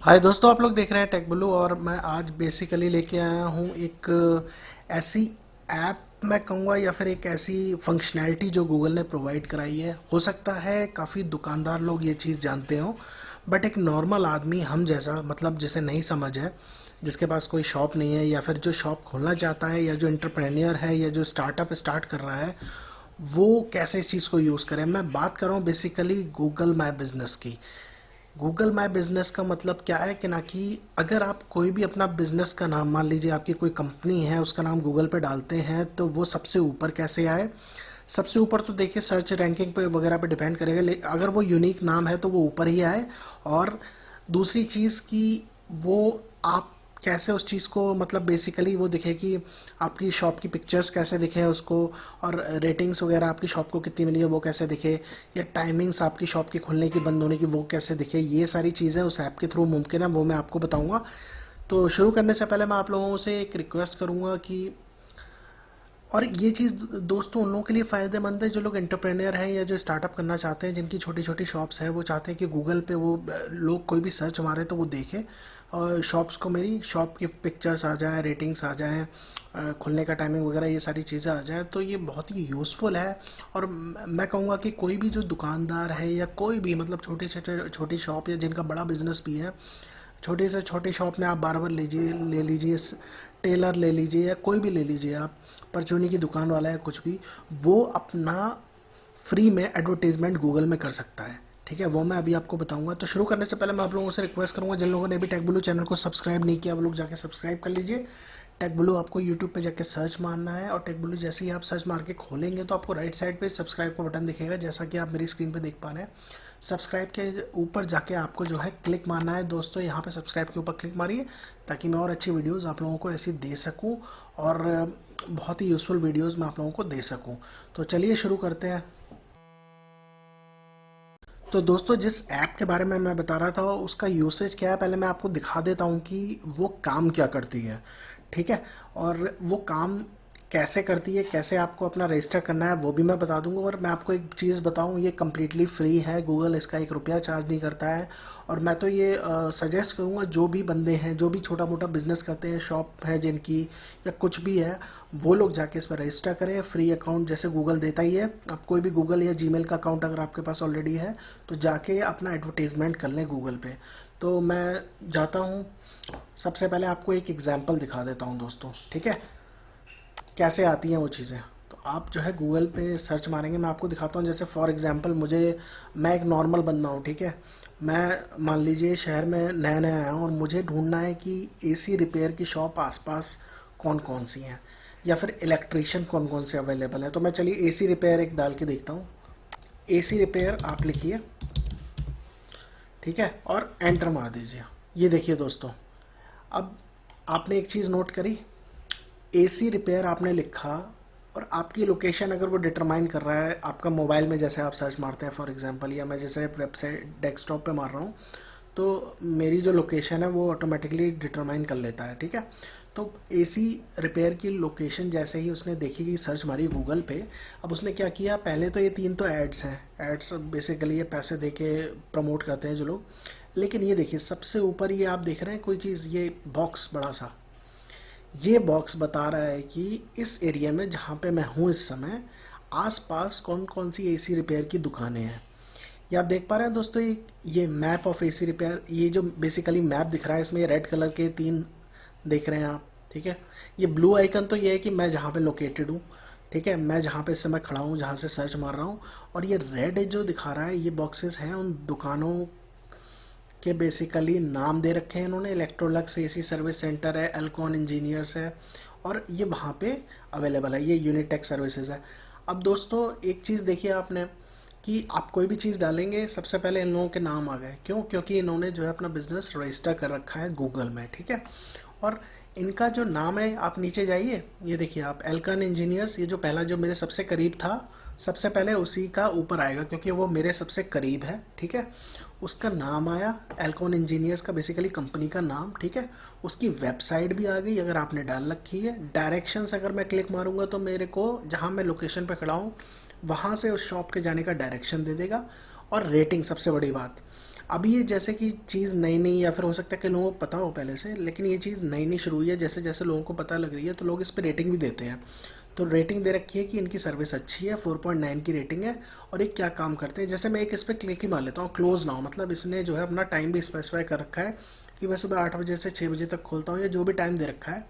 हाय दोस्तों, आप लोग देख रहे हैं टेक ब्लू। और मैं आज बेसिकली लेके आया हूँ एक ऐसी ऐप, मैं कहूँगा, या फिर एक ऐसी फंक्शनैलिटी जो गूगल ने प्रोवाइड कराई है। हो सकता है काफ़ी दुकानदार लोग ये चीज़ जानते हो, बट एक नॉर्मल आदमी हम जैसा, मतलब जिसे नहीं समझ है, जिसके पास कोई शॉप नहीं है, या फिर जो शॉप खोलना चाहता है, या जो एंटरप्रेन्योर है, या जो स्टार्टअप स्टार्ट कर रहा है, वो कैसे इस चीज़ को यूज़ करें। मैं बात कर रहा हूँ बेसिकली गूगल माई बिजनेस की। गूगल माई बिजनेस का मतलब क्या है कि ना, कि अगर आप कोई भी अपना बिजनेस का नाम, मान लीजिए आपकी कोई कंपनी है, उसका नाम गूगल पे डालते हैं, तो वो सबसे ऊपर कैसे आए। सबसे ऊपर तो देखिए सर्च रैंकिंग पे वगैरह पे डिपेंड करेगा, लेकिन अगर वो यूनिक नाम है तो वो ऊपर ही आए। और दूसरी चीज़ कि वो आप कैसे उस चीज़ को, मतलब बेसिकली वो दिखे कि आपकी शॉप की पिक्चर्स कैसे दिखे उसको, और रेटिंग्स वगैरह आपकी शॉप को कितनी मिली है वो कैसे दिखे, या टाइमिंग्स आपकी शॉप की खुलने की बंद होने की वो कैसे दिखे। ये सारी चीज़ें उस ऐप के थ्रू मुमकिन है, वो मैं आपको बताऊंगा। तो शुरू करने से पहले मैं आप लोगों से एक रिक्वेस्ट करूंगा कि, और ये चीज़ दोस्तों उन लोगों के लिए फ़ायदेमंद है जो लोग एंटरप्रेन्योर हैं या जो स्टार्टअप करना चाहते हैं, जिनकी छोटी छोटी शॉप्स हैं। वो चाहते हैं कि गूगल पे वो लोग कोई भी सर्च मारे तो वो देखे, और शॉप्स को, मेरी शॉप की पिक्चर्स आ जाएँ, रेटिंग्स आ जाएँ, खुलने का टाइमिंग वगैरह ये सारी चीज़ें आ जाएँ, तो ये बहुत ही यूज़फुल है। और मैं कहूँगा कि कोई भी जो दुकानदार है, या कोई भी मतलब छोटे छोटे छोटी शॉप, या जिनका बड़ा बिजनेस भी है, छोटी से छोटी शॉप में आप बार्बर लीजिए, ले लीजिए, टेलर ले लीजिए, या कोई भी ले लीजिए आप, परचूनी की दुकान वाला है, कुछ भी, वो अपना फ्री में एडवर्टीजमेंट गूगल में कर सकता है। ठीक है, वो मैं अभी आपको बताऊंगा। तो शुरू करने से पहले मैं आप लोगों से रिक्वेस्ट करूंगा, जिन लोगों ने अभी टेक ब्लू चैनल को सब्सक्राइब नहीं किया वो लोग जाके सब्सक्राइब कर लीजिए। टेक ब्लू आपको यूट्यूब पे जाके सर्च मारना है, और टेक ब्लू जैसे ही आप सर्च मार के खोलेंगे तो आपको राइट साइड पे सब्सक्राइब का बटन दिखेगा, जैसा कि आप मेरी स्क्रीन पे देख पा रहे हैं। सब्सक्राइब के ऊपर जाके आपको जो है क्लिक मारना है दोस्तों, यहाँ पे सब्सक्राइब के ऊपर क्लिक मारिए, ताकि मैं और अच्छी वीडियोस आप लोगों को ऐसी दे सकूँ, और बहुत ही यूज़फुल वीडियोस मैं आप लोगों को दे सकूँ। तो चलिए शुरू करते हैं। तो दोस्तों जिस ऐप के बारे में मैं बता रहा था उसका यूसेज क्या है, पहले मैं आपको दिखा देता हूँ कि वो काम क्या करती है। ठीक है, और वो काम कैसे करती है, कैसे आपको अपना रजिस्टर करना है, वो भी मैं बता दूंगा। और मैं आपको एक चीज़ बताऊं, ये कम्प्लीटली फ्री है, गूगल इसका 1 रुपया चार्ज नहीं करता है। और मैं तो ये सजेस्ट करूंगा, जो भी बंदे हैं, जो भी छोटा मोटा बिजनेस करते हैं, शॉप है जिनकी, या कुछ भी है, वो लोग जाके इस पर रजिस्टर करें। फ्री अकाउंट जैसे गूगल देता ही है, आप कोई भी गूगल या जीमेल का अकाउंट अगर आपके पास ऑलरेडी है तो जाके अपना एडवर्टीजमेंट कर लें गूगल पे। तो मैं जाता हूँ, सबसे पहले आपको एक एग्जांपल दिखा देता हूँ दोस्तों। ठीक है, कैसे आती हैं वो चीज़ें। तो आप जो है गूगल पे सर्च मारेंगे, मैं आपको दिखाता हूँ। जैसे फॉर एग्जांपल मैं एक नॉर्मल बंदा हूँ, ठीक है। मैं मान लीजिए शहर में नया नया आया हूँ, और मुझे ढूंढना है कि एसी रिपेयर की शॉप आसपास कौन कौन सी हैं, या फिर इलेक्ट्रीशियन कौन कौन से अवेलेबल है। तो मैं चलिए एसी रिपेयर एक डाल के देखता हूँ। एसी रिपेयर आप लिखिए, ठीक है, और एंटर मार दीजिए। ये देखिए दोस्तों, अब आपने एक चीज़ नोट करी, एसी रिपेयर आपने लिखा, और आपकी लोकेशन अगर वो डिटरमाइन कर रहा है आपका मोबाइल में, जैसे आप सर्च मारते हैं फॉर एग्जांपल, या मैं जैसे वेबसाइट डेस्कटॉप पे मार रहा हूँ, तो मेरी जो लोकेशन है वो ऑटोमेटिकली डिटरमाइन कर लेता है। ठीक है, तो एसी रिपेयर की लोकेशन जैसे ही उसने देखी कि सर्च मारी गूगल पे, अब उसने क्या किया, पहले तो ये 3 तो एड्स हैं, एड्स बेसिकली ये पैसे दे के प्रमोट करते हैं जो लोग। लेकिन ये देखिए सबसे ऊपर ये आप देख रहे हैं कोई चीज़, ये बॉक्स बड़ा सा, ये बॉक्स बता रहा है कि इस एरिया में जहाँ पे मैं हूँ इस समय, आसपास कौन कौन सी एसी रिपेयर की दुकानें हैं। ये आप देख पा रहे हैं दोस्तों, ये मैप ऑफ एसी रिपेयर, ये जो बेसिकली मैप दिख रहा है, इसमें रेड कलर के 3 देख रहे हैं आप। ठीक है, ये ब्लू आइकन तो ये है कि मैं जहाँ पे लोकेटेड हूँ। ठीक है, मैं जहाँ पे इस समय खड़ा हूँ, जहाँ से सर्च मार रहा हूँ। और ये रेड जो दिखा रहा है, ये बॉक्सेस हैं उन दुकानों के बेसिकली नाम दे रखे हैं इन्होंने। इलेक्ट्रोलक्स एसी सर्विस सेंटर है, एल्कॉन इंजीनियर्स है, और ये वहाँ पे अवेलेबल है, ये यूनिटेक सर्विसेज है। अब दोस्तों एक चीज़ देखिए आपने, कि आप कोई भी चीज़ डालेंगे सबसे पहले इन लोगों के नाम आ गए, क्यों? क्योंकि इन्होंने जो है अपना बिजनेस रजिस्टर कर रखा है गूगल में। ठीक है, और इनका जो नाम है, आप नीचे जाइए, ये देखिए आप, एल्कन इंजीनियर्स, ये जो पहला जो मेरे सबसे करीब था, सबसे पहले उसी का ऊपर आएगा क्योंकि वो मेरे सबसे करीब है। ठीक है, उसका नाम आया एल्कॉन इंजीनियर्स का, बेसिकली कंपनी का नाम। ठीक है, उसकी वेबसाइट भी आ गई अगर आपने डाल रखी है। डायरेक्शंस अगर मैं क्लिक मारूंगा तो मेरे को जहाँ मैं लोकेशन पे खड़ा हूँ वहाँ से उस शॉप के जाने का डायरेक्शन दे देगा। और रेटिंग, सबसे बड़ी बात, अभी ये जैसे कि चीज़ नई नई, या फिर हो सकता है कि लोगों को पता हो पहले से, लेकिन ये चीज़ नई नई शुरू हुई है, जैसे जैसे लोगों को पता लग रही है तो लोग इस पर रेटिंग भी देते हैं। तो रेटिंग दे रखी है कि इनकी सर्विस अच्छी है, 4.9 की रेटिंग है, और ये क्या काम करते हैं। जैसे मैं एक इस पर क्लिक ही मार लेता हूँ, क्लोज नाउ, मतलब इसने जो है अपना टाइम भी स्पेसिफाई कर रखा है कि मैं सुबह 8 बजे से 6 बजे तक खोलता हूँ, या जो भी टाइम दे रखा है।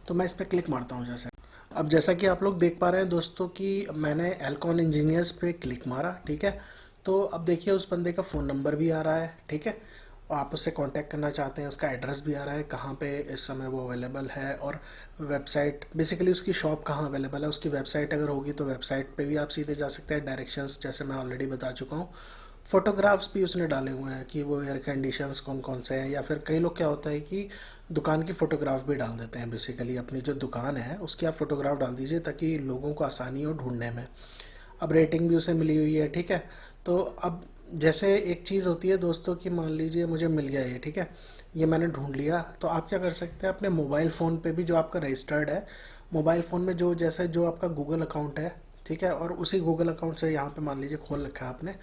तो मैं इस पर क्लिक मारता हूँ जैसे। अब जैसा कि आप लोग देख पा रहे हैं दोस्तों कि मैंने एल्कॉन इंजीनियर्स पे क्लिक मारा, ठीक है। तो अब देखिए उस बंदे का फ़ोन नंबर भी आ रहा है, ठीक है, और आप उससे कांटेक्ट करना चाहते हैं, उसका एड्रेस भी आ रहा है कहाँ पे इस समय वो अवेलेबल है, और वेबसाइट, बेसिकली उसकी शॉप कहाँ अवेलेबल है, उसकी वेबसाइट अगर होगी तो वेबसाइट पे भी आप सीधे जा सकते हैं, डायरेक्शंस जैसे मैं ऑलरेडी बता चुका हूँ। फोटोग्राफ्स भी उसने डाले हुए हैं कि वो एयर कंडीशंस कौन कौन से हैं, या फिर कई लोग क्या होता है कि दुकान की फ़ोटोग्राफ भी डाल देते हैं। बेसिकली अपनी जो दुकान है उसकी आप फ़ोटोग्राफ डाल दीजिए ताकि लोगों को आसानी हो ढूंढने में। अब रेटिंग भी उसे मिली हुई है, ठीक है। तो अब जैसे एक चीज़ होती है दोस्तों कि मान लीजिए मुझे मिल गया ये, ठीक है, ये मैंने ढूंढ लिया, तो आप क्या कर सकते हैं अपने मोबाइल फ़ोन पे भी जो आपका रजिस्टर्ड है, मोबाइल फ़ोन में जो जैसे जो आपका गूगल अकाउंट है, ठीक है, और उसी गूगल अकाउंट से यहाँ पे मान लीजिए खोल रखा है आपने,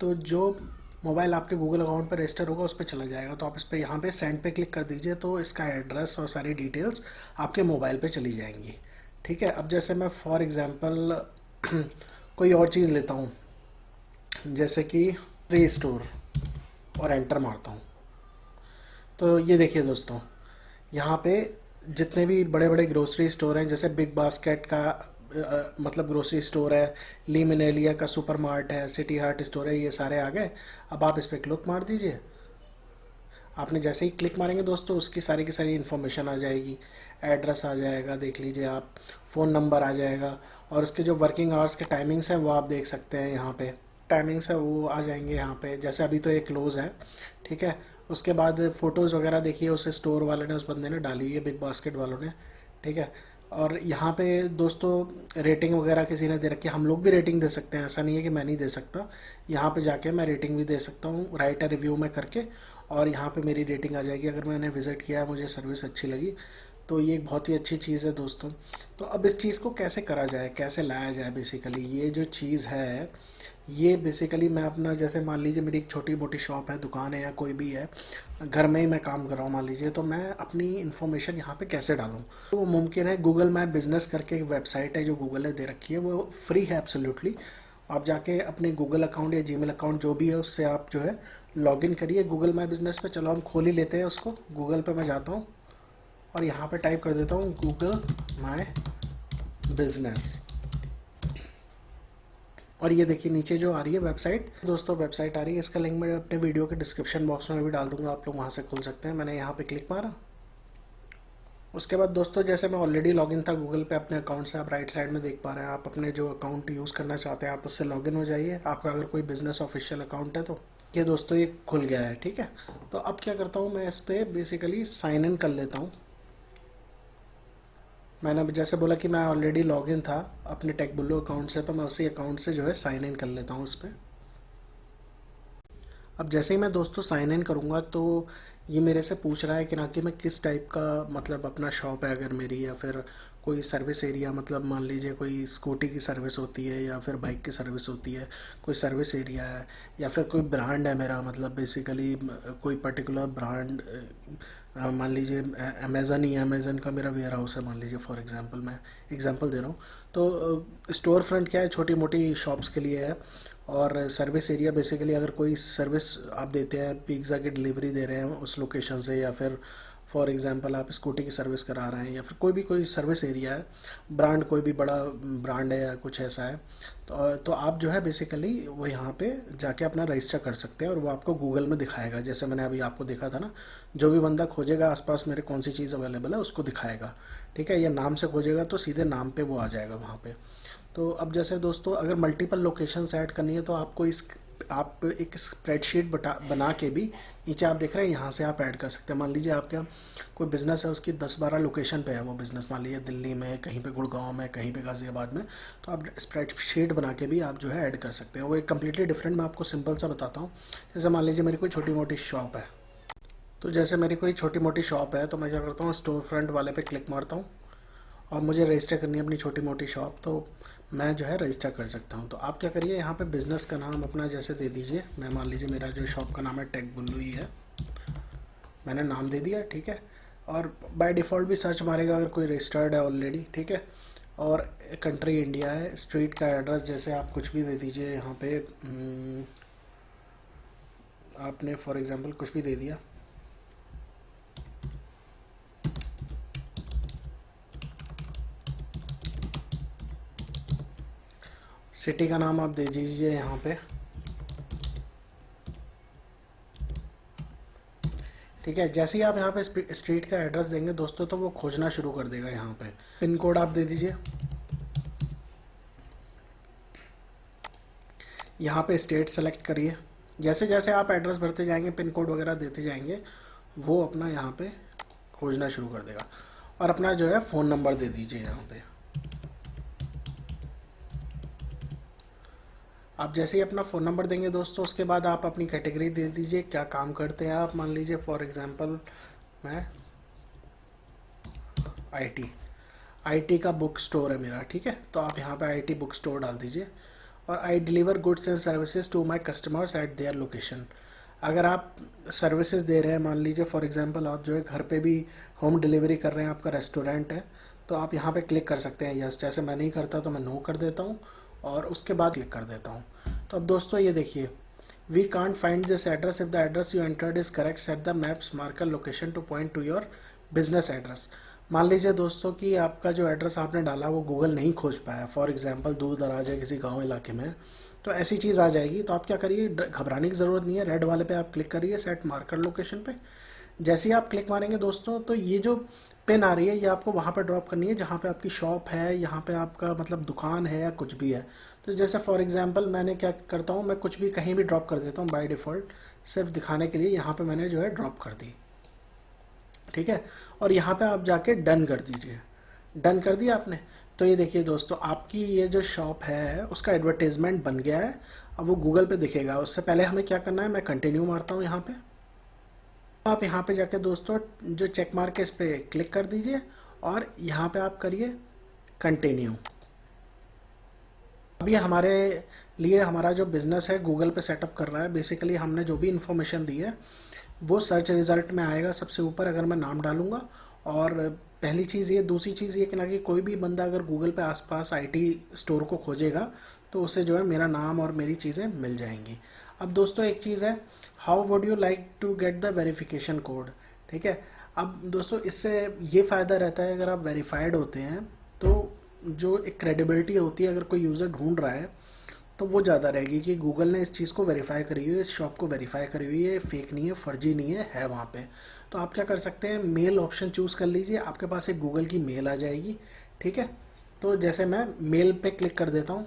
तो जो मोबाइल आपके गूगल अकाउंट पर रजिस्टर होगा उस पर चला जाएगा। तो आप इस पर यहाँ पे सेंड पे क्लिक कर दीजिए, तो इसका एड्रेस और सारी डिटेल्स आपके मोबाइल पे चली जाएंगी, ठीक है। अब जैसे मैं फॉर एग्ज़ाम्पल कोई और चीज़ लेता हूँ, जैसे कि प्ले स्टोर, और एंटर मारता हूँ, तो ये देखिए दोस्तों, यहाँ पे जितने भी बड़े बड़े ग्रोसरी स्टोर हैं, जैसे बिग बास्केट का मतलब ग्रोसरी स्टोर है, ली मिनेलिया का सुपर मार्ट है, सिटी हार्ट स्टोर है, ये सारे आ गए। अब आप इस पर क्लिक मार दीजिए। आपने जैसे ही क्लिक मारेंगे दोस्तों उसकी सारी की सारी इन्फॉर्मेशन आ जाएगी, एड्रेस आ जाएगा, देख लीजिए आप, फ़ोन नंबर आ जाएगा, और उसके जो वर्किंग आवर्स के टाइमिंग्स हैं वो आप देख सकते हैं यहाँ पे, टाइमिंग्स है वो आ जाएंगे यहाँ पे। जैसे अभी तो ये क्लोज़ है, ठीक है। उसके बाद फ़ोटोज़ वगैरह देखिए उस स्टोर वाले ने, उस बंदे ने डाली हुई है, बिग बास्केट वालों ने, ठीक है। और यहाँ पे दोस्तों रेटिंग वगैरह किसी ने दे रखी है, हम लोग भी रेटिंग दे सकते हैं, ऐसा नहीं है कि मैं नहीं दे सकता। यहाँ पे जाके मैं रेटिंग भी दे सकता हूँ, राइट अ रिव्यू में करके, और यहाँ पे मेरी रेटिंग आ जाएगी अगर मैंने विज़िट किया, मुझे सर्विस अच्छी लगी। तो ये एक बहुत ही अच्छी चीज़ है दोस्तों। तो अब इस चीज़ को कैसे करा जाए, कैसे लाया जाए, बेसिकली ये जो चीज़ है, ये बेसिकली मैं अपना, जैसे मान लीजिए मेरी एक छोटी मोटी शॉप है, दुकान है, या कोई भी है, घर में ही मैं काम कर रहा हूँ मान लीजिए, तो मैं अपनी इन्फॉर्मेशन यहाँ पे कैसे डालूँ। तो वो मुमकिन है, गूगल मैप बिजनेस करके एक वेबसाइट है जो गूगल ने दे रखी है, वो फ्री है एब्सोल्युटली। आप जाके अपने गूगल अकाउंट या जीमेल अकाउंट जो भी है उससे आप जो है लॉगिन करिए गूगल माई बिजनेस पे। चलो हम खोल ही लेते हैं उसको, गूगल पे मैं जाता हूँ और यहाँ पे टाइप कर देता हूँ गूगल माई बिजनेस, और ये देखिए नीचे जो आ रही है वेबसाइट, दोस्तों वेबसाइट आ रही है, इसका लिंक मैं अपने वीडियो के डिस्क्रिप्शन बॉक्स में भी डाल दूंगा, आप लोग वहाँ से खोल सकते हैं। मैंने यहाँ पे क्लिक मारा। उसके बाद दोस्तों जैसे मैं ऑलरेडी लॉगिन था गूगल पे अपने अकाउंट से, आप राइट साइड में देख पा रहे हैं, आप अपने जो अकाउंट यूज़ करना चाहते हैं आप उससे लॉगिन हो जाइए, आपका अगर कोई बिजनेस ऑफिशियल अकाउंट है तो। ये दोस्तों ये खुल गया है, ठीक है। तो अब क्या करता हूँ मैं, इस पर बेसिकली साइन इन कर लेता हूँ। मैंने अभी जैसे बोला कि मैं ऑलरेडी लॉगिन था अपने टेक बुल्लू अकाउंट से, तो मैं उसी अकाउंट से जो है साइन इन कर लेता हूँ उस पर। अब जैसे ही मैं दोस्तों साइन इन करूँगा तो ये मेरे से पूछ रहा है कि ना कि मैं किस टाइप का, मतलब अपना शॉप है अगर मेरी, या फिर कोई सर्विस एरिया, मतलब मान लीजिए कोई स्कूटी की सर्विस होती है या फिर बाइक की सर्विस होती है, कोई सर्विस एरिया है, या फिर कोई ब्रांड है मेरा, मतलब बेसिकली कोई पर्टिकुलर ब्रांड, मान लीजिए अमेज़न ही है, अमेज़न का मेरा वेयर हाउस है मान लीजिए, फॉर एग्जांपल मैं एग्जांपल दे रहा हूँ। तो स्टोर फ्रंट क्या है, छोटी मोटी शॉप्स के लिए है, और सर्विस एरिया बेसिकली अगर कोई सर्विस आप देते हैं, पिज़्ज़ा की डिलीवरी दे रहे हैं उस लोकेशन से, या फिर फॉर एग्जांपल आप स्कूटी की सर्विस करा रहे हैं, या फिर कोई भी कोई सर्विस एरिया है, ब्रांड कोई भी बड़ा ब्रांड है या कुछ ऐसा है, तो आप जो है बेसिकली वो यहाँ पे जाके अपना रजिस्टर कर सकते हैं, और वो आपको गूगल में दिखाएगा, जैसे मैंने अभी आपको देखा था ना, जो भी बंदा खोजेगा आसपास मेरे कौन सी चीज़ अवेलेबल है उसको दिखाएगा, ठीक है। या नाम से खोजेगा तो सीधे नाम पे वो आ जाएगा वहाँ पे। तो अब जैसे दोस्तों अगर मल्टीपल लोकेशंस ऐड करनी है तो आपको इस, आप एक स्प्रेडशीट बना के भी नीचे आप देख रहे हैं यहाँ से आप ऐड कर सकते हैं। मान लीजिए आपके यहाँ कोई बिज़नेस है, उसकी 10-12 लोकेशन पे है वो बिज़नेस, मान लीजिए दिल्ली में, कहीं पे गुड़गांव में, कहीं पे गाज़ियाबाद में, तो आप स्प्रेडशीट बना के भी आप जो है ऐड कर सकते हैं। वो एक कम्प्लीटली डिफरेंट, मैं आपको सिंपल सा बताता हूँ। जैसे मान लीजिए मेरी कोई छोटी मोटी शॉप है, तो जैसे मेरी कोई छोटी मोटी शॉप है तो मैं क्या करता हूँ, स्टोर फ्रंट वाले पे क्लिक मारता हूँ, और मुझे रजिस्टर करनी है अपनी छोटी मोटी शॉप, तो मैं जो है रजिस्टर कर सकता हूँ। तो आप क्या करिए, यहाँ पे बिज़नेस का नाम अपना जैसे दे दीजिए। मैं मान लीजिए मेरा जो शॉप का नाम है टेक बुल्लू ही है, मैंने नाम दे दिया, ठीक है। और बाय डिफ़ॉल्ट भी सर्च मारेगा अगर कोई रजिस्टर्ड है ऑलरेडी, ठीक है। और कंट्री इंडिया है, स्ट्रीट का एड्रेस जैसे आप कुछ भी दे दीजिए यहाँ पे। आपने फॉर एग्जांपल कुछ भी दे दिया, सिटी का नाम आप दे दीजिए यहाँ पे, ठीक है। जैसे ही आप यहाँ पे स्ट्रीट का एड्रेस देंगे दोस्तों, तो वो खोजना शुरू कर देगा। यहाँ पे पिन कोड आप दे दीजिए, यहाँ पे स्टेट सेलेक्ट करिए। जैसे जैसे आप एड्रेस भरते जाएंगे, पिन कोड वगैरह देते जाएंगे, वो अपना यहाँ पे खोजना शुरू कर देगा। और अपना जो है फ़ोन नंबर दे दीजिए यहाँ पे। आप जैसे ही अपना फ़ोन नंबर देंगे दोस्तों, उसके बाद आप अपनी कैटेगरी दे दीजिए, क्या काम करते हैं आप। मान लीजिए फॉर एग्जांपल मैं आईटी आईटी का बुक स्टोर है मेरा, ठीक है। तो आप यहाँ पे आईटी बुक स्टोर डाल दीजिए। और I deliver goods and services to my customers at their location. अगर आप सर्विसेज दे रहे हैं, मान लीजिए फॉर एग्जांपल आप जो है घर पे भी होम डिलीवरी कर रहे हैं, आपका रेस्टोरेंट है, तो आप यहाँ पे क्लिक कर सकते हैं यस। जैसे मैं नहीं करता तो मैं नो कर देता हूँ और उसके बाद क्लिक कर देता हूँ। तो अब दोस्तों ये देखिए, we can't find this address if the address you entered is correct, set the maps marker location to point to your business address. मान लीजिए दोस्तों कि आपका जो एड्रेस आपने डाला वो गूगल नहीं खोज पाया, फॉर एग्जांपल दूर दराज है किसी गांव इलाके में, तो ऐसी चीज़ आ जाएगी। तो आप क्या करिए, घबराने की ज़रूरत नहीं है, रेड वाले पे आप क्लिक करिए, सेट मार्कर लोकेशन पे। जैसे ही आप क्लिक मारेंगे दोस्तों, तो ये जो पिन आ रही है ये आपको वहाँ पर ड्रॉप करनी है जहाँ पे आपकी शॉप है, यहाँ पे आपका मतलब दुकान है या कुछ भी है। तो जैसे फॉर एग्जांपल मैंने क्या करता हूँ, मैं कुछ भी कहीं भी ड्रॉप कर देता हूँ बाय डिफ़ॉल्ट, सिर्फ दिखाने के लिए। यहाँ पे मैंने जो है ड्रॉप कर दी, ठीक है। और यहाँ पे आप जाके डन कर दीजिए। डन कर दिया आपने, तो ये देखिए दोस्तों, आपकी ये जो शॉप है उसका एडवर्टाइजमेंट बन गया है। अब वो गूगल पे दिखेगा। उससे पहले हमें क्या करना है, मैं कंटिन्यू मारता हूँ यहाँ पे। आप यहाँ पे जाके दोस्तों जो चेक मार्क है इस पर क्लिक कर दीजिए और यहाँ पे आप करिए कंटिन्यू। अभी हमारे लिए हमारा जो बिज़नेस है गूगल पे सेटअप कर रहा है। बेसिकली हमने जो भी इन्फॉर्मेशन दी है वो सर्च रिज़ल्ट में आएगा सबसे ऊपर, अगर मैं नाम डालूंगा। और पहली चीज़ ये, दूसरी चीज़ ये कि ना कि कोई भी बंदा अगर गूगल पे आसपास आईटी स्टोर को खोजेगा तो उसे जो है मेरा नाम और मेरी चीज़ें मिल जाएंगी। अब दोस्तों एक चीज़ है, how would you like to get the verification code, ठीक है। अब दोस्तों इससे ये फ़ायदा रहता है, अगर आप वेरीफाइड होते हैं तो जो एक क्रेडिबिलिटी होती है, अगर कोई यूज़र ढूंढ रहा है तो वो ज़्यादा रहेगी कि गूगल ने इस चीज़ को वेरीफाई करी हुई है, इस शॉप को वेरीफाई करी हुई है, फेक नहीं है, फर्जी नहीं है वहाँ पे। तो आप क्या कर सकते हैं, मेल ऑप्शन चूज़ कर लीजिए, आपके पास एक गूगल की मेल आ जाएगी, ठीक है। तो जैसे मैं मेल पे क्लिक कर देता हूँ,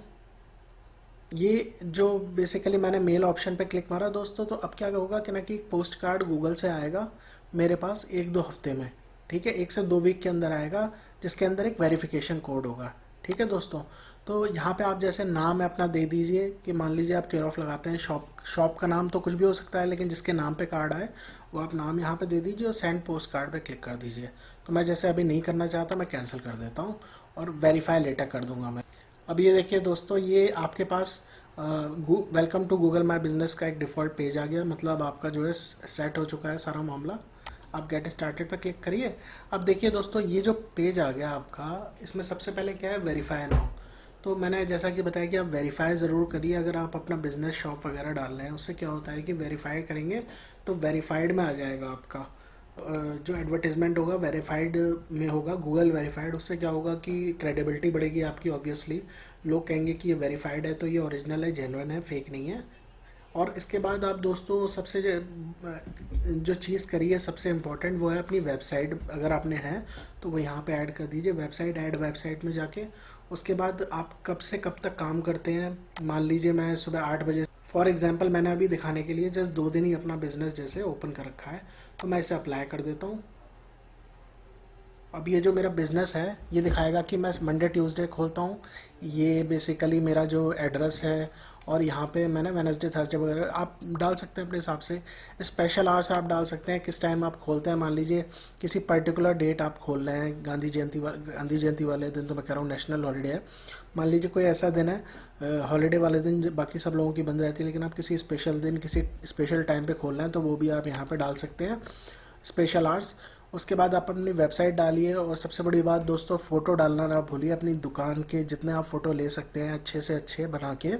ये जो बेसिकली मैंने मेल ऑप्शन पे क्लिक मारा दोस्तों, तो अब क्या होगा कि ना कि पोस्ट कार्ड गूगल से आएगा मेरे पास 1-2 हफ्ते में, ठीक है, 1 से 2 वीक के अंदर आएगा, जिसके अंदर एक वेरिफिकेशन कोड होगा, ठीक है दोस्तों। तो यहाँ पे आप जैसे नाम है अपना दे दीजिए कि मान लीजिए आप केयर ऑफ लगाते हैं, शॉप का नाम तो कुछ भी हो सकता है, लेकिन जिसके नाम पे कार्ड आए वो आप नाम यहाँ पे दे दीजिए और सेंड पोस्ट कार्ड पे क्लिक कर दीजिए। तो मैं जैसे अभी नहीं करना चाहता, मैं कैंसिल कर देता हूँ और वेरीफाई लेटर कर दूंगा मैं। अब ये देखिए दोस्तों, ये आपके पास welcome to Google my business का एक डिफ़ॉल्ट पेज आ गया, मतलब आपका जो है सेट हो चुका है सारा मामला। आप गेट स्टार्टेड पर क्लिक करिए। अब देखिए दोस्तों, ये जो पेज आ गया आपका, इसमें सबसे पहले क्या है, वेरीफाई नाउ। तो मैंने जैसा कि बताया कि आप वेरीफाई ज़रूर करिए अगर आप अपना बिजनेस शॉप वगैरह डाल रहे हैं। उससे क्या होता है कि वेरीफाई करेंगे तो वेरीफाइड में आ जाएगा आपका जो एडवर्टीजमेंट होगा, वेरीफाइड में होगा, गूगल वेरीफाइड। उससे क्या होगा कि क्रेडिबिलिटी बढ़ेगी आपकी, ऑब्वियसली लोग कहेंगे कि ये वेरीफाइड है तो ये ओरिजिनल है, जेन्युइन है, फेक नहीं है। और इसके बाद आप दोस्तों सबसे जो चीज़ करिए सबसे इम्पोर्टेंट, वो है अपनी वेबसाइट। अगर आपने है तो वो यहाँ पे ऐड कर दीजिए, वेबसाइट ऐड वेबसाइट में जाके। उसके बाद आप कब से कब तक काम करते हैं, मान लीजिए मैं सुबह 8 बजे, फॉर एग्जांपल मैंने अभी दिखाने के लिए जस्ट 2 दिन ही अपना बिजनेस जैसे ओपन कर रखा है, तो मैं इसे अप्लाई कर देता हूँ। अब ये जो मेरा बिज़नेस है ये दिखाएगा कि मैं मंडे ट्यूसडे खोलता हूँ। ये बेसिकली मेरा जो एड्रेस है, और यहाँ पे मैंने वेनसडे थर्सडे वगैरह आप डाल सकते हैं अपने हिसाब से। स्पेशल आवर्स आप डाल सकते हैं, किस टाइम आप खोलते हैं। मान लीजिए किसी पर्टिकुलर डेट आप खोल रहे हैं, गांधी जयंती वाले दिन, तो मैं कह रहा हूँ नेशनल हॉलीडे है। मान लीजिए कोई ऐसा दिन है हॉलीडे वाले दिन बाकी सब लोगों की बंद रहती है, लेकिन आप किसी स्पेशल दिन किसी स्पेशल टाइम पे खोल रहे हैं, तो वो भी आप यहाँ पे डाल सकते हैं, स्पेशल आवर्स। उसके बाद आप अपनी वेबसाइट डालिए, और सबसे बड़ी बात दोस्तों, फ़ोटो डालना ना भूलिए। अपनी दुकान के जितने आप फ़ोटो ले सकते हैं अच्छे से अच्छे बना के,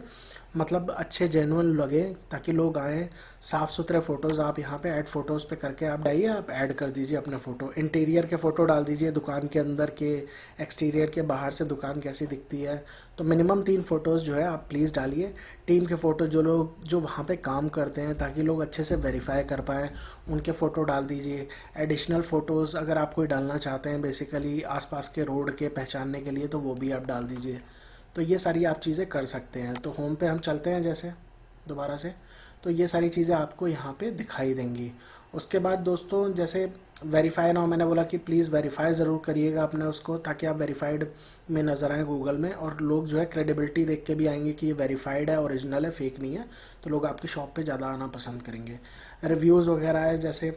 मतलब अच्छे जेन्युइन लगे, ताकि लोग आएँ। साफ़ सुथरे फ़ोटोज़ आप यहाँ पे ऐड फ़ोटोज़ पे करके आप डालिए, आप ऐड कर दीजिए अपने फ़ोटो। इंटीरियर के फ़ोटो डाल दीजिए, दुकान के अंदर के, एक्सटीरियर के, बाहर से दुकान कैसी दिखती है। तो मिनिमम 3 फ़ोटोज़ जो है आप प्लीज़ डालिए। टीम के फ़ोटो जो लोग जो वहाँ पे काम करते हैं, ताकि लोग अच्छे से वेरीफाई कर पाएँ, उनके फ़ोटो डाल दीजिए। एडिशनल फ़ोटोज़ अगर आप कोई डालना चाहते हैं बेसिकली आसपास के रोड के पहचानने के लिए, तो वो भी आप डाल दीजिए। तो ये सारी आप चीज़ें कर सकते हैं। तो होम पे हम चलते हैं जैसे दोबारा से, तो ये सारी चीज़ें आपको यहाँ पे दिखाई देंगी। उसके बाद दोस्तों, जैसे वेरीफाई नाउ मैंने बोला कि प्लीज़ वेरीफाई ज़रूर करिएगा अपने उसको, ताकि आप वेरीफाइड में नज़र आएँ गूगल में, और लोग जो है क्रेडिबिलिटी देख के भी आएंगे कि ये वेरीफाइड है, ओरिजिनल है, फेक नहीं है। तो लोग आपकी शॉप पे ज़्यादा आना पसंद करेंगे। रिव्यूज़ वगैरह है जैसे,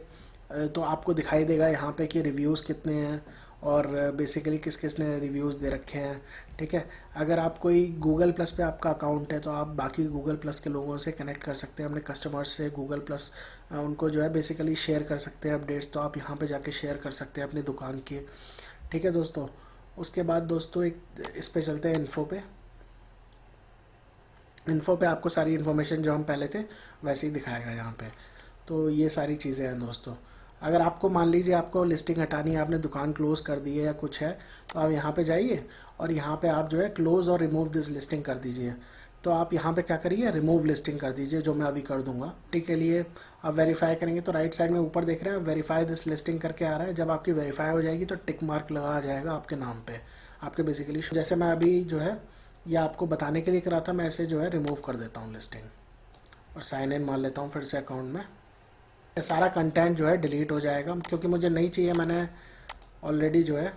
तो आपको दिखाई देगा यहाँ पे कि रिव्यूज़ कितने हैं, और बेसिकली किस किस ने रिव्यूज़ दे रखे हैं। ठीक है, अगर आप कोई गूगल प्लस पे आपका अकाउंट है, तो आप बाकी गूगल प्लस के लोगों से कनेक्ट कर सकते हैं, अपने कस्टमर्स से गूगल प्लस उनको जो है बेसिकली शेयर कर सकते हैं अपडेट्स। तो आप यहाँ पे जाके शेयर कर सकते हैं अपनी दुकान के। ठीक है दोस्तों, उसके बाद दोस्तों एक इस पे चलते हैं इन्फो पे। इन्फो पे आपको सारी इन्फॉर्मेशन जो हम पहले थे वैसे ही दिखाएगा यहाँ पे। तो ये सारी चीज़ें हैं दोस्तों। अगर आपको मान लीजिए आपको लिस्टिंग हटानी है, आपने दुकान क्लोज़ कर दी है या कुछ है, तो आप यहाँ पे जाइए, और यहाँ पे आप जो है क्लोज़ और रिमूव दिस लिस्टिंग कर दीजिए। तो आप यहाँ पे क्या करिए, रिमूव लिस्टिंग कर दीजिए, जो मैं अभी कर दूंगा। ठीक के लिए आप वेरीफाई करेंगे, तो राइट साइड में ऊपर देख रहे हैं वेरीफाई दिस लिस्टिंग करके आ रहा है। जब आपकी वेरीफाई हो जाएगी तो टिक मार्क लगा आ जाएगा आपके नाम पे, आपके बेसिकली। जैसे मैं अभी जो है ये आपको बताने के लिए करा था, मैं ऐसे जो है रिमूव कर देता हूँ लिस्टिंग, और साइन इन मान लेता हूँ फिर से अकाउंट में। ये सारा कंटेंट जो है डिलीट हो जाएगा, क्योंकि मुझे नहीं चाहिए। मैंने ऑलरेडी जो है,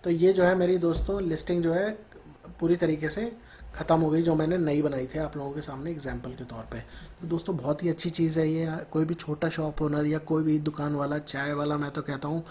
तो ये जो है मेरी दोस्तों लिस्टिंग जो है पूरी तरीके से ख़त्म हो गई, जो मैंने नई बनाई थी आप लोगों के सामने एग्जांपल के तौर पे। तो दोस्तों बहुत ही अच्छी चीज़ है ये। कोई भी छोटा शॉप ओनर या कोई भी दुकान वाला, चाय वाला, मैं तो कहता हूँ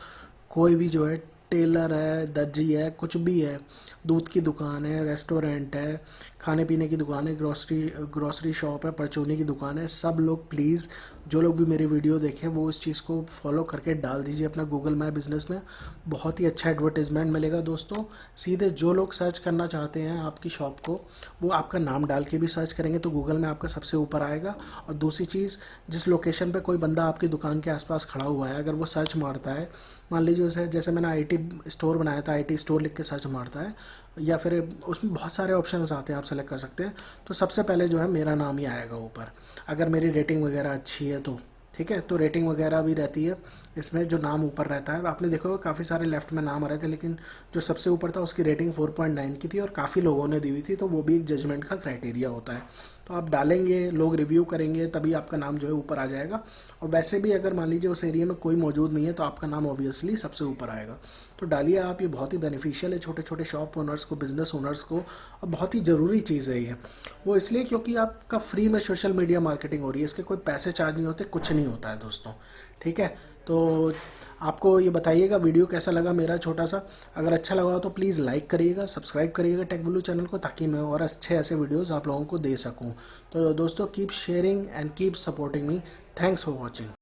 कोई भी जो है, टेलर है, दर्जी है, कुछ भी है, दूध की दुकान है, रेस्टोरेंट है, खाने पीने की दुकान है, ग्रॉसरी ग्रॉसरी शॉप है, परचूनी की दुकान है, सब लोग प्लीज़, जो लोग भी मेरी वीडियो देखें वो इस चीज़ को फॉलो करके डाल दीजिए अपना गूगल माई बिज़नेस में। बहुत ही अच्छा एडवर्टीज़मेंट मिलेगा दोस्तों। सीधे जो लोग सर्च करना चाहते हैं आपकी शॉप को, वो आपका नाम डाल के भी सर्च करेंगे तो गूगल में आपका सबसे ऊपर आएगा। और दूसरी चीज़, जिस लोकेशन पे कोई बंदा आपकी दुकान के आसपास खड़ा हुआ है, अगर वो सर्च मारता है, मान लीजिए उसे, जैसे मैंने आईटी स्टोर बनाया था, आईटी स्टोर लिख के सर्च मारता है, या फिर उसमें बहुत सारे ऑप्शंस आते हैं, आप सेलेक्ट कर सकते हैं, तो सबसे पहले जो है मेरा नाम ही आएगा ऊपर, अगर मेरी रेटिंग वगैरह अच्छी है तो। ठीक है, तो रेटिंग वगैरह भी रहती है इसमें, जो नाम ऊपर रहता है। आपने देखो काफ़ी सारे लेफ्ट में नाम आ रहे थे, लेकिन जो सबसे ऊपर था उसकी रेटिंग 4.9 की थी, और काफ़ी लोगों ने दी हुई थी, तो वो भी एक जजमेंट का क्राइटेरिया होता है। तो आप डालेंगे, लोग रिव्यू करेंगे, तभी आपका नाम जो है ऊपर आ जाएगा। और वैसे भी अगर मान लीजिए उस एरिया में कोई मौजूद नहीं है, तो आपका नाम ऑब्वियसली सबसे ऊपर आएगा। तो डालिए आप, ये बहुत ही बेनिफिशियल है छोटे छोटे शॉप ओनर्स को, बिजनेस ओनर्स को, और बहुत ही ज़रूरी चीज़ है ये। वो इसलिए क्योंकि आपका फ्री में सोशल मीडिया मार्केटिंग हो रही है, इसके कोई पैसे चार्ज नहीं होते, कुछ नहीं होता है दोस्तों। ठीक है, तो आपको ये बताइएगा वीडियो कैसा लगा मेरा छोटा सा। अगर अच्छा लगा हो तो प्लीज़ लाइक करिएगा, सब्सक्राइब करिएगा टेक ब्लू चैनल को, ताकि मैं और अच्छे ऐसे वीडियोस आप लोगों को दे सकूं। तो दोस्तों keep sharing and keep supporting me. Thanks for watching.